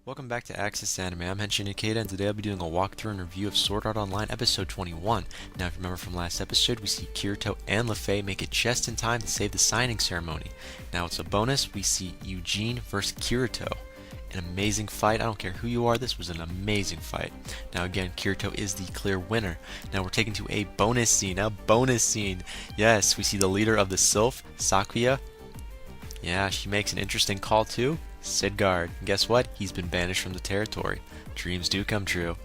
Welcome back to Access Anime. I'm Henshin Ikeda, and today I'll be doing a walkthrough and review of Sword Art Online Episode 21. Now, if you remember from last episode, we see Kirito and LeFay make it just in time to save the signing ceremony. Now, it's a bonus. We see Eugene versus Kirito. An amazing fight. I don't care who you are, this was an amazing fight. Now, again, Kirito is the clear winner. Now, we're taken to a bonus scene. A bonus scene! Yes, we see the leader of the Sylph, Sakuya. Yeah, she makes an interesting call too. Sidgard. And guess what? He's been banished from the territory. Dreams do come true.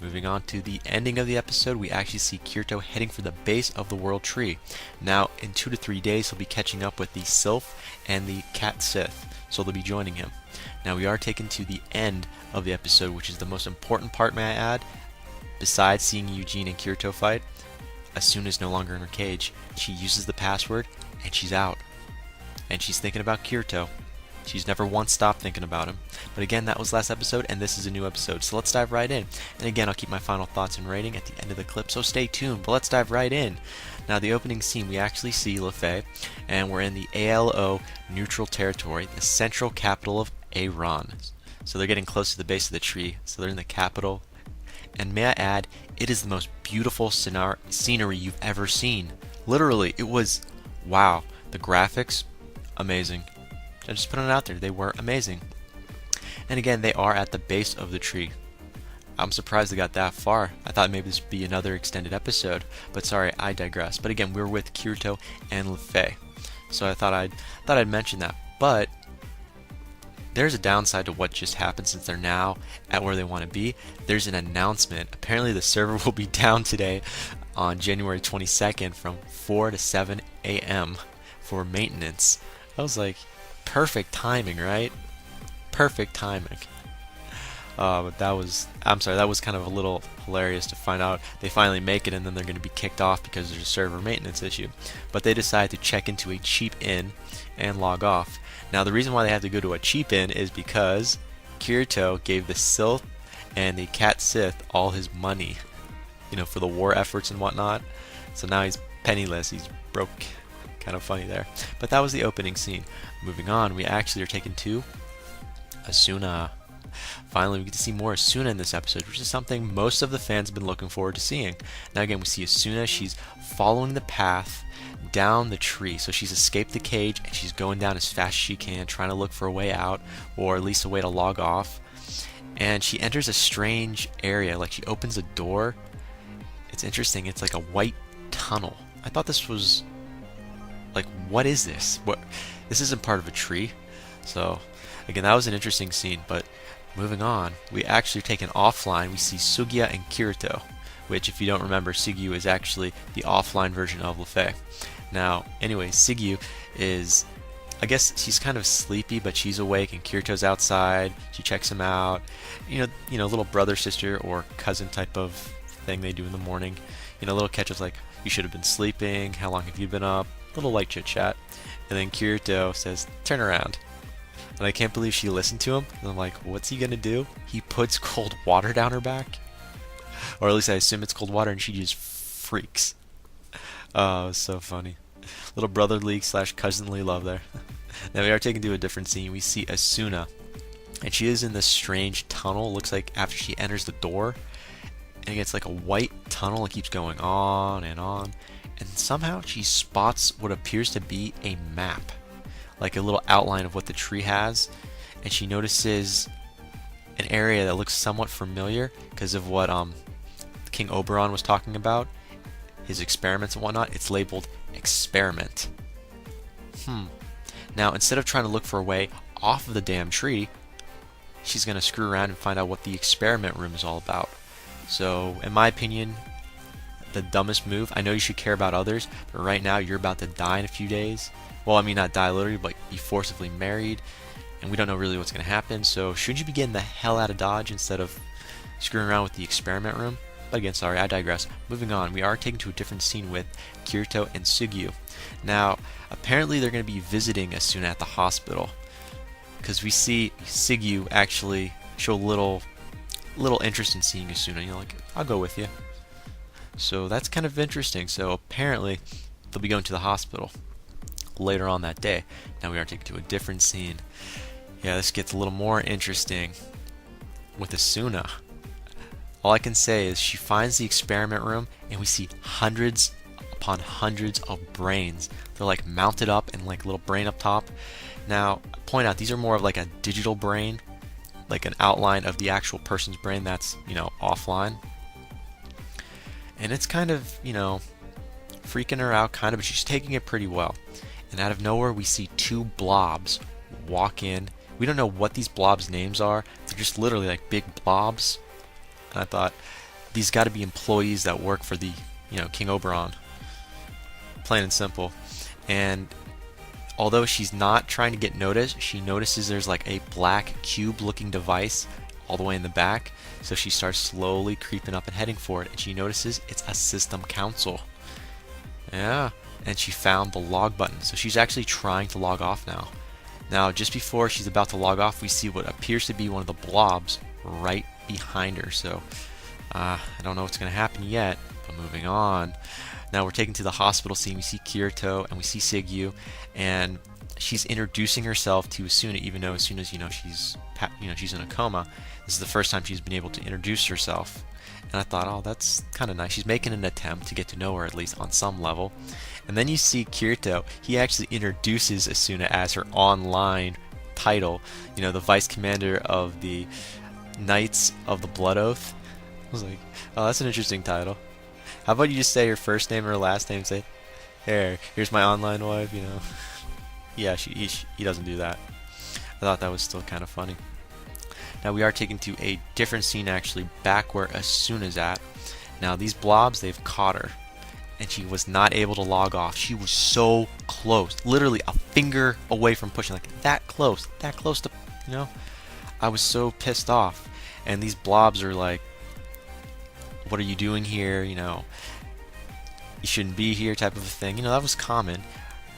Moving on to the ending of the episode, we actually see Kirito heading for the base of the World Tree. Now, in 2 to 3 days, he'll be catching up with the Sylph and the Cat Sith, so they'll be joining him. Now, we are taken to the end of the episode, which is the most important part, may I add. Besides seeing Eugene and Kirito fight, Asuna's no longer in her cage. She uses the password, and she's out. And she's thinking about Kirito. She's never once stopped thinking about him. But again, that was last episode, and this is a new episode. So let's dive right in. And again, I'll keep my final thoughts and rating at the end of the clip, so stay tuned. But let's dive right in. Now, the opening scene, we actually see LeFay, and we're in the ALO neutral territory, the central capital of Iran. So they're getting close to the base of the tree. So they're in the capital. And may I add, it is the most beautiful scenery you've ever seen. Literally, it was, wow. The graphics, amazing. I just put it out there. They were amazing. And again, they are at the base of the tree. I'm surprised they got that far. I thought maybe this would be another extended episode, but sorry, I digress. But again, we're with Kirito and LeFay, so I thought I'd mention that. But there's a downside to what just happened since they're now at where they want to be. There's an announcement. Apparently, the server will be down today on January 22nd from 4 to 7 a.m. for maintenance. I was like, perfect timing, right? Perfect timing. But that was kind of a little hilarious to find out they finally make it and then they're going to be kicked off because there's a server maintenance issue. But they decided to check into a cheap inn and log off. Now, the reason why they had to go to a cheap inn is because Kirito gave the Sylph and the Cat Sith all his money, for the war efforts and whatnot. So now he's penniless. He's broke. Kind of funny there. But that was the opening scene. Moving on, we actually are taken to Asuna. Finally, we get to see more Asuna in this episode, which is something most of the fans have been looking forward to seeing. Now again, we see Asuna. She's following the path down the tree. So she's escaped the cage and she's going down as fast as she can, trying to look for a way out, or at least a way to log off. And she enters a strange area. Like, she opens a door. It's interesting. It's like a white tunnel. I thought this was... like, what is this? This isn't part of a tree. So, again, that was an interesting scene. But moving on, we actually take an offline. We see Sugiya and Kirito, which, if you don't remember, Sugiya is actually the offline version of LeFay. Now, anyway, Sugiya is, I guess she's kind of sleepy, but she's awake, and Kirito's outside. She checks him out. Little brother, sister, or cousin type of thing they do in the morning. Little catch-ups like, you should have been sleeping. How long have you been up? Little light chit chat. And then Kirito says, turn around. And I can't believe she listened to him. And I'm like, what's he gonna do? He puts cold water down her back? Or at least I assume it's cold water, and she just freaks. Oh, so funny. Little brotherly / cousinly love there. Now we are taken to a different scene. We see Asuna. And she is in this strange tunnel. Looks like after she enters the door. And it gets like a white tunnel. It keeps going on and on. And somehow she spots what appears to be a map, like a little outline of what the tree has, and she notices an area that looks somewhat familiar because of what King Oberon was talking about, his experiments and whatnot. It's labeled experiment. Now, instead of trying to look for a way off of the damn tree, she's going to screw around and find out what the experiment room is all about. So, in my opinion, the dumbest move. I know you should care about others, but right now you're about to die in a few days. Well, I mean, not die literally, but be forcibly married, and we don't know really what's going to happen. So shouldn't you be getting the hell out of Dodge instead of screwing around with the experiment room? But again, sorry, I digress. Moving on, we are taken to a different scene with Kirito and Sugiya. Now, apparently they're going to be visiting Asuna at the hospital, because we see Sugiya actually show a little interest in seeing Asuna. Like, I'll go with you. So that's kind of interesting. So apparently they'll be going to the hospital later on that day. Now we are taken to a different scene. Yeah, this gets a little more interesting. with Asuna. All I can say is she finds the experiment room and we see hundreds upon hundreds of brains. They're like mounted up and like little brain up top. Now, point out these are more of like a digital brain, like an outline of the actual person's brain that's, offline. And it's kind of, freaking her out kind of, but she's taking it pretty well. And out of nowhere we see two blobs walk in. We don't know what these blobs' names are. They're just literally like big blobs. And I thought, these got to be employees that work for the, King Oberon. Plain and simple. And although she's not trying to get noticed, she notices there's like a black cube-looking device all the way in the back. So she starts slowly creeping up and heading for it. And she notices it's a system console. Yeah. And she found the log button. So she's actually trying to log off now. Now, just before she's about to log off, we see what appears to be one of the blobs right behind her. So, I don't know what's going to happen yet, but moving on. Now we're taken to the hospital scene. We see Kirito and we see Sigyu, and she's introducing herself to Asuna, even though Asuna's, she's in a coma. This is the first time she's been able to introduce herself. And I thought, oh, that's kind of nice. She's making an attempt to get to know her, at least on some level. And then you see Kirito. He actually introduces Asuna as her online title. The vice commander of the Knights of the Blood Oath. I was like, oh, that's an interesting title. How about you just say her first name and her last name? Say, here's my online wife, Yeah, he doesn't do that. I thought that was still kind of funny. Now we are taken to a different scene, actually, back where Asuna's at. Now these blobs, they've caught her. And she was not able to log off. She was so close. Literally a finger away from pushing. Like, that close to, I was so pissed off. And these blobs are like, what are you doing here? You shouldn't be here, type of a thing. That was common.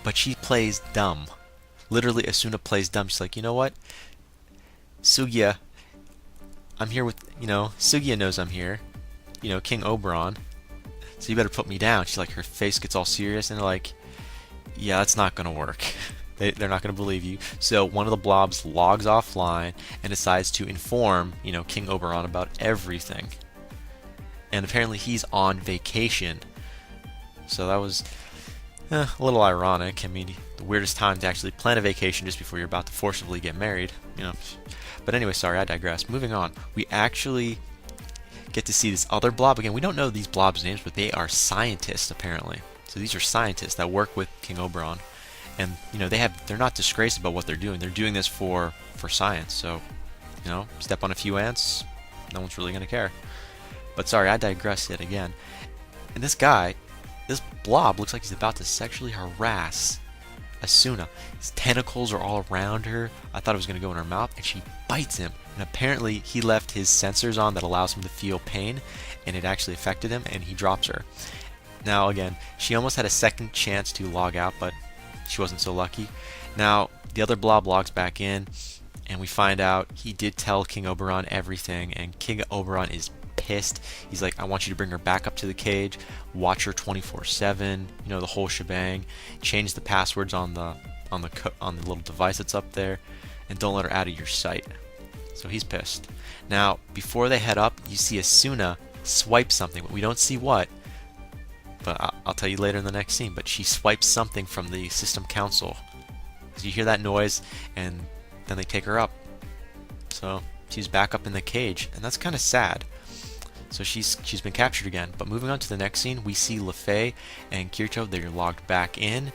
But she plays dumb. Literally, Asuna plays dumb. She's like, you know what? Sugya, I'm here with, Sugya knows I'm here. King Oberon. So you better put me down. She's like, her face gets all serious, and they're like, yeah, that's not going to work. They're not going to believe you. So one of the blobs logs offline and decides to inform, King Oberon about everything. And apparently he's on vacation. So that was a little ironic. I mean, the weirdest time to actually plan a vacation just before you're about to forcibly get married. But anyway, sorry, I digress. Moving on. We actually get to see this other blob. Again, we don't know these blobs' names, but they are scientists, apparently. So these are scientists that work with King Oberon. And, they're not disgraced about what they're doing. They're doing this for science. So, step on a few ants, no one's really going to care. But sorry, I digress yet again. And this blob looks like he's about to sexually harass Asuna. His tentacles are all around her. I thought it was going to go in her mouth, and she bites him. And apparently he left his sensors on that allows him to feel pain, and it actually affected him, and he drops her. Now again, she almost had a second chance to log out, but she wasn't so lucky. Now the other blob logs back in, and we find out he did tell King Oberon everything, and King Oberon is pissed. He's like, I want you to bring her back up to the cage, watch her 24/7, the whole shebang, change the passwords on the little device that's up there, and don't let her out of your sight. So he's pissed. Now, before they head up, you see Asuna swipe something, but we don't see what. But I'll tell you later in the next scene. But she swipes something from the system console. So you hear that noise, and then they take her up. So she's back up in the cage, and that's kind of sad. So she's been captured again. But moving on to the next scene, we see LeFay and Kirito. They're logged back in,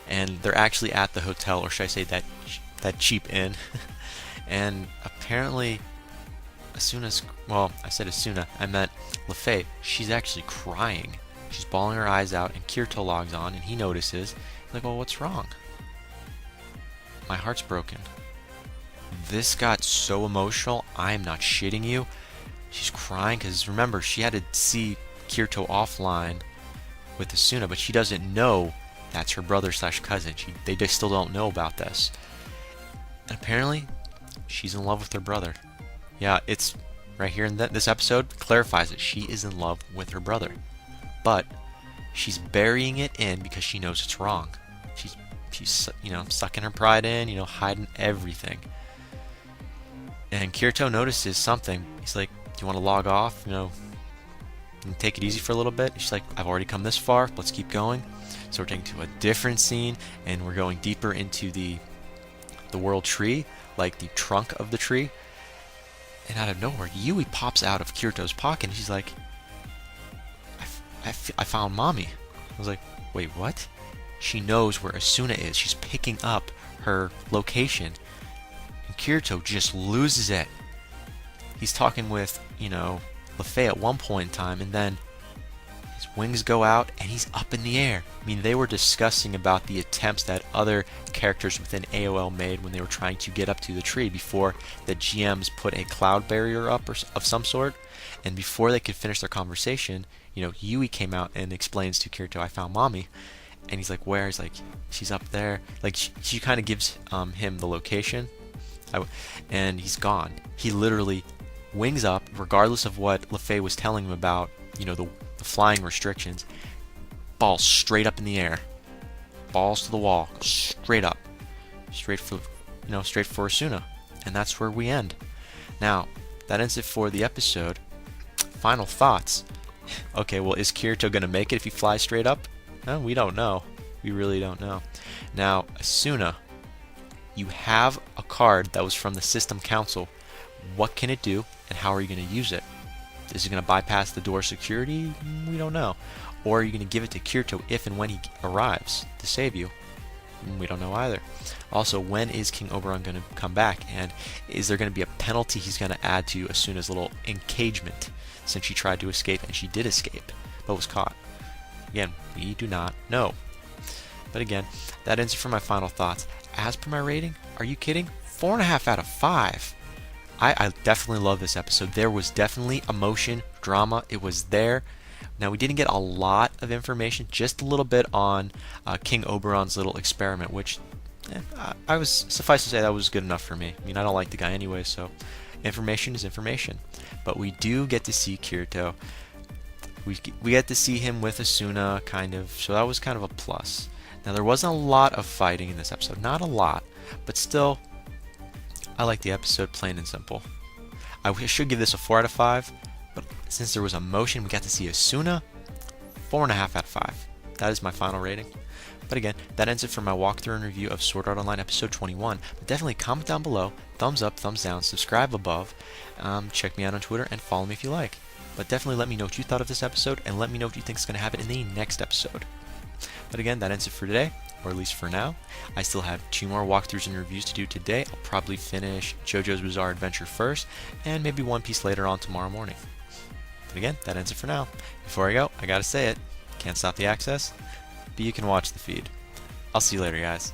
and they're actually at the hotel, or should I say that cheap inn. And apparently, Asuna's, well, I said Asuna, I meant LeFay. She's actually crying. She's bawling her eyes out, and Kirito logs on, and he notices. He's like, well, what's wrong? My heart's broken. This got so emotional, I'm not shitting you. She's crying, because remember, she had to see Kirito offline with Asuna, but she doesn't know that's her brother / cousin. They just still don't know about this. And apparently, she's in love with her brother. Yeah, it's right here in this episode clarifies it. She is in love with her brother. But she's burying it in because she knows it's wrong. She's sucking her pride in, hiding everything. And Kirito notices something, He's like, do you want to log off, and take it easy for a little bit? She's like, I've already come this far, let's keep going. So we're taking to a different scene, and we're going deeper into the world tree, like the trunk of the tree. And out of nowhere, Yui pops out of Kirito's pocket, and she's like, I found mommy. I was like, wait, what? She knows where Asuna is. She's picking up her location. And Kirito just loses it. He's talking with, LeFay at one point in time, and then his wings go out and he's up in the air. I mean, they were discussing about the attempts that other characters within AOL made when they were trying to get up to the tree before the GMs put a cloud barrier up of some sort. And before they could finish their conversation, Yui came out and explains to Kirito, I found mommy. And he's like, where? He's like, she's up there. Like, she kind of gives him the location. And he's gone. He literally wings up, regardless of what LeFay was telling him about, the flying restrictions. Balls straight up in the air. Balls to the wall. Straight up. Straight for Asuna. And that's where we end. Now, that ends it for the episode. Final thoughts. Okay, well, is Kirito going to make it if he flies straight up? We don't know. We really don't know. Now, Asuna, you have a card that was from the System Council. What can it do, and how are you going to use it? Is it going to bypass the door security? We don't know. Or are you going to give it to Kirito if and when he arrives to save you? We don't know either. Also, when is King Oberon going to come back? And is there going to be a penalty he's going to add to Asuna's little encagement, since she tried to escape, and she did escape, but was caught? Again, we do not know. But again, that ends it for my final thoughts. As per my rating, are you kidding? 4.5 out of 5. I definitely love this episode. There was definitely emotion, drama. It was there. Now, we didn't get a lot of information, just a little bit on King Oberon's little experiment, which suffice to say, that was good enough for me. I mean, I don't like the guy anyway, so information is information. But we do get to see Kirito. We get to see him with Asuna, kind of, so that was kind of a plus. Now, there wasn't a lot of fighting in this episode. Not a lot, but still, I like the episode, plain and simple. I should give this a 4 out of 5, but since there was emotion, we got to see Asuna, 4.5 out of 5. That is my final rating. But again, that ends it for my walkthrough and review of Sword Art Online episode 21. But definitely comment down below, thumbs up, thumbs down, subscribe above, check me out on Twitter, and follow me if you like. But definitely let me know what you thought of this episode, and let me know what you think is going to happen in the next episode. But again, that ends it for today, or at least for now. I still have 2 more walkthroughs and reviews to do today. I'll probably finish JoJo's Bizarre Adventure first, and maybe One Piece later on tomorrow morning. But again, that ends it for now. Before I go, I gotta say it. Can't stop the access, but you can watch the feed. I'll see you later, guys.